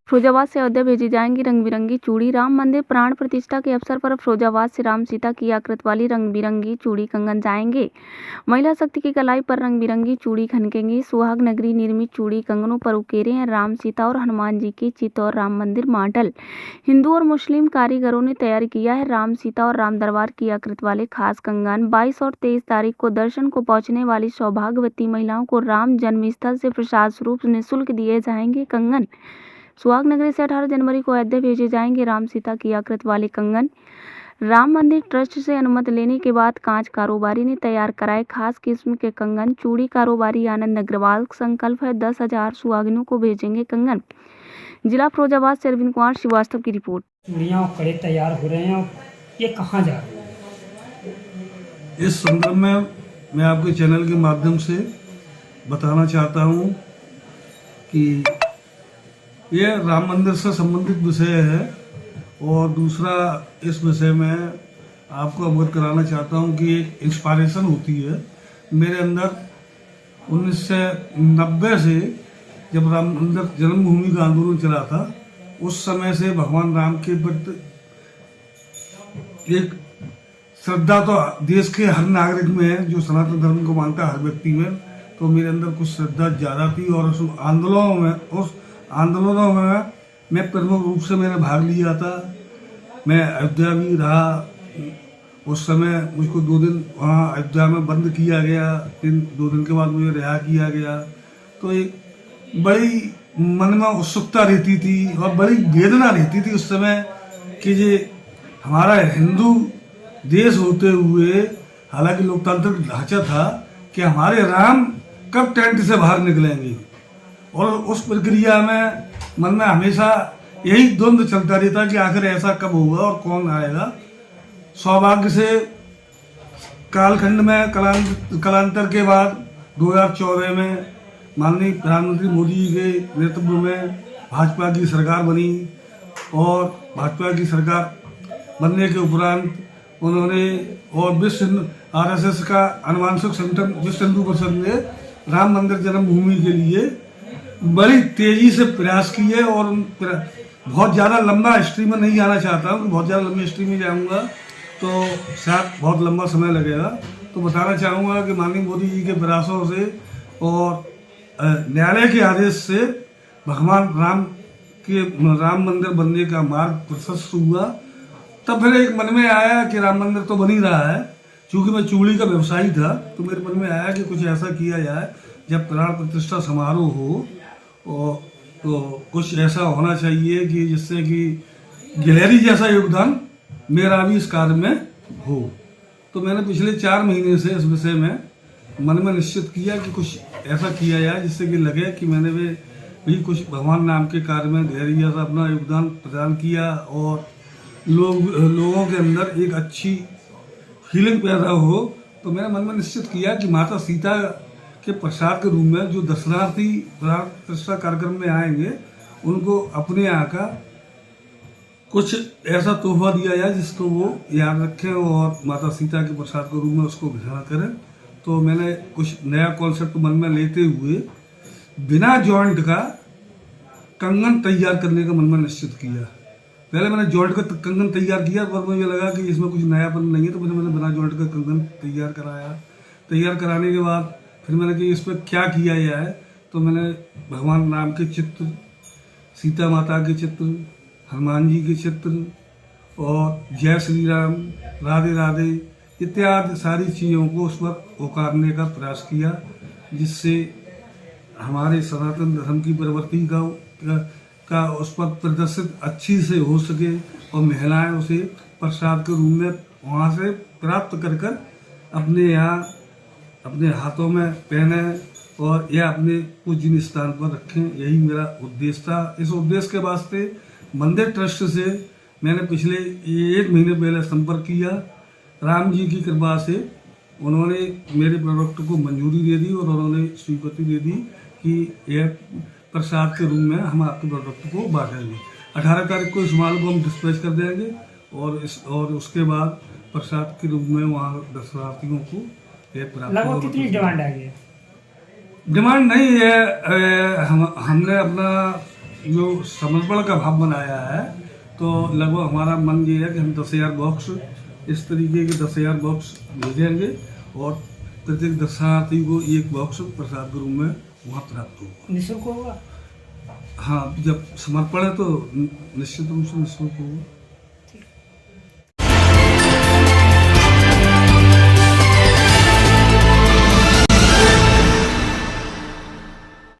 फिरोजाबाद से अयोध्या भेजी जाएंगी रंग बिरंगी चूड़ी। राम मंदिर प्राण प्रतिष्ठा के अवसर पर फिरोजाबाद से राम सीता की आकृति वाली रंग बिरंगी चूड़ी कंगन जाएंगे। महिला शक्ति की कलाई पर रंग बिरंगी चूड़ी खनकेंगी। सुहाग नगरी निर्मित चूड़ी कंगनों पर उकेरे हैं राम सीता और हनुमान जी के चित्र और राम मंदिर मॉडल। हिंदू और मुस्लिम कारीगरों ने तैयार किया है राम सीता और राम दरबार की आकृति वाले खास कंगन। 22 और 23 तारीख को दर्शन को पहुंचने वाली सौभाग्यवती महिलाओं को राम जन्मस्थल से प्रसाद स्वरूप निःशुल्क दिए जाएंगे कंगन। सुहाग नगरी से 18 जनवरी को अयोध्या भेजे जाएंगे राम सीता की आकृति वाले कंगन। राम मंदिर ट्रस्ट से अनुमति लेने के बाद कांच कारोबारी ने तैयार कराए खास किस्म के कंगन। चूड़ी कारोबारी आनंद अग्रवाल संकल्प है 10,000 सुहागिनों को भेजेंगे कंगन। जिला फिरोजाबाद से अरविंद कुमार श्रीवास्तव की रिपोर्ट। चूड़ियाँ और कड़े तैयार हो रहे हैं, ये कहाँ जा रहे हैं? इस संदर्भ में मैं आपके चैनल के माध्यम से बताना चाहता हूँ कि ये राम मंदिर से संबंधित विषय है और दूसरा इस विषय में आपको अवगत कराना चाहता हूँ कि एक इंस्पायरेशन होती है मेरे अंदर 1990 से, जब राम मंदिर जन्मभूमि का आंदोलन चला था, उस समय से भगवान राम के प्रति एक श्रद्धा तो देश के हर नागरिक में है, जो सनातन धर्म को मानता है हर व्यक्ति में, तो मेरे अंदर कुछ श्रद्धा ज़्यादा थी। और उस आंदोलनों में मैं प्रमुख रूप से मैंने भाग लिया था। मैं अयोध्या भी रहा। उस समय मुझको 2 दिन वहाँ अयोध्या में बंद किया गया, 2 दिन के बाद मुझे रिहा किया गया। तो एक बड़ी मन में उत्सुकता रहती थी और बड़ी वेदना रहती थी उस समय कि ये हमारा हिंदू देश होते हुए, हालांकि लोकतांत्रिक ढांचा था, कि हमारे राम कब टेंट से बाहर निकलेंगे। और उस प्रक्रिया में मन में हमेशा यही द्वंद्व चलता रहता कि आखिर ऐसा कब होगा और कौन आएगा। सौभाग्य से कालखंड में कालांतर के बाद 2014 में माननीय प्रधानमंत्री मोदी जी के नेतृत्व में भाजपा की सरकार बनी और भाजपा की सरकार बनने के उपरांत उन्होंने और विश्व RSS का अनुवांशिक संगठन विश्व हिंदू परिषद ने राम मंदिर जन्मभूमि के लिए बड़ी तेजी से प्रयास किए। और बहुत ज़्यादा लंबा हिस्ट्री में नहीं जाना चाहता हूँ, बहुत ज़्यादा लंबी हिस्ट्री में जाऊँगा तो शायद बहुत लंबा समय लगेगा। तो बताना चाहूँगा कि माननीय मोदी जी के प्रयासों से और न्यायालय के आदेश से भगवान राम मंदिर बनने का मार्ग प्रशस्त हुआ। तब फिर एक मन में आया कि राम मंदिर तो बन ही रहा है, चूँकि मैं चूड़ी का व्यवसायी था, तो मेरे मन में आया कि कुछ ऐसा किया जाए जब प्राण प्रतिष्ठा समारोह हो और तो कुछ ऐसा होना चाहिए कि जिससे कि गिलहरी जैसा योगदान मेरा भी इस कार्य में हो। तो मैंने पिछले 4 महीने से इस विषय में मन में निश्चित किया कि कुछ ऐसा किया जाए जिससे कि लगे कि मैंने भी कुछ भगवान नाम के कार्य में गिलहरी जैसा अपना योगदान प्रदान किया और लोगों के अंदर एक अच्छी फीलिंग पैदा हो। तो मैंने मन में निश्चित किया कि माता सीता के प्रसाद के रूप में जो दर्शनार्थी प्राण प्रतिष्ठा कार्यक्रम में आएंगे उनको अपने यहाँ का कुछ ऐसा तोहफा दिया जाए जिसको वो याद रखें और माता सीता के प्रसाद के रूप में उसको ग्रहण करें। तो मैंने कुछ नया कॉन्सेप्ट मन में लेते हुए बिना जॉइंट का कंगन तैयार करने का मन में निश्चित किया। पहले मैंने जॉइंट का कंगन तैयार किया पर मुझे लगा कि इसमें कुछ नयापन नहीं है, तो मैंने बिना जॉइंट का कंगन तैयार कराया। तैयार कराने के बाद फिर मैंने कि इस पर क्या किया जाए, तो मैंने भगवान राम के चित्र, सीता माता के चित्र, हनुमान जी के चित्र और जय श्री राम, राधे राधे इत्यादि सारी चीज़ों को उस पर उतारने का प्रयास किया, जिससे हमारे सनातन धर्म की प्रवृत्ति का उस पर प्रदर्शित अच्छी से हो सके और महिलाएं उसे प्रसाद के रूप में वहाँ से प्राप्त कर अपने यहाँ अपने हाथों में पहने और यह अपने पूजनीय स्थान पर रखें। यही मेरा उद्देश्य था। इस उद्देश्य के वास्ते मंदिर ट्रस्ट से मैंने पिछले 1 महीने पहले संपर्क किया। राम जी की कृपा से उन्होंने मेरे प्रोडक्ट को मंजूरी दे दी और उन्होंने स्वीकृति दे दी कि यह प्रसाद के रूप में हम आपके प्रोडक्ट को बांटेंगे। 18 तारीख को इस माल को हम डिस्पैच कर देंगे और उसके बाद प्रसाद के रूप में वहाँ दर्शनार्थियों को लगभग कितनी डिमांड आ गई है? डिमांड नहीं है। हमने अपना जो समर्पण का भाव बनाया है, तो लगभग हमारा मन ये है कि हम 10,000 बॉक्स इस तरीके के 10,000 बॉक्स भेजेंगे और प्रत्येक दर्शनार्थी को एक बॉक्स प्रसाद के रूप में वहाँ प्राप्त होगा। निःशुल्क होगा? हाँ, जब समर्पण है तो निश्चित रूप से निःशुल्क होगा।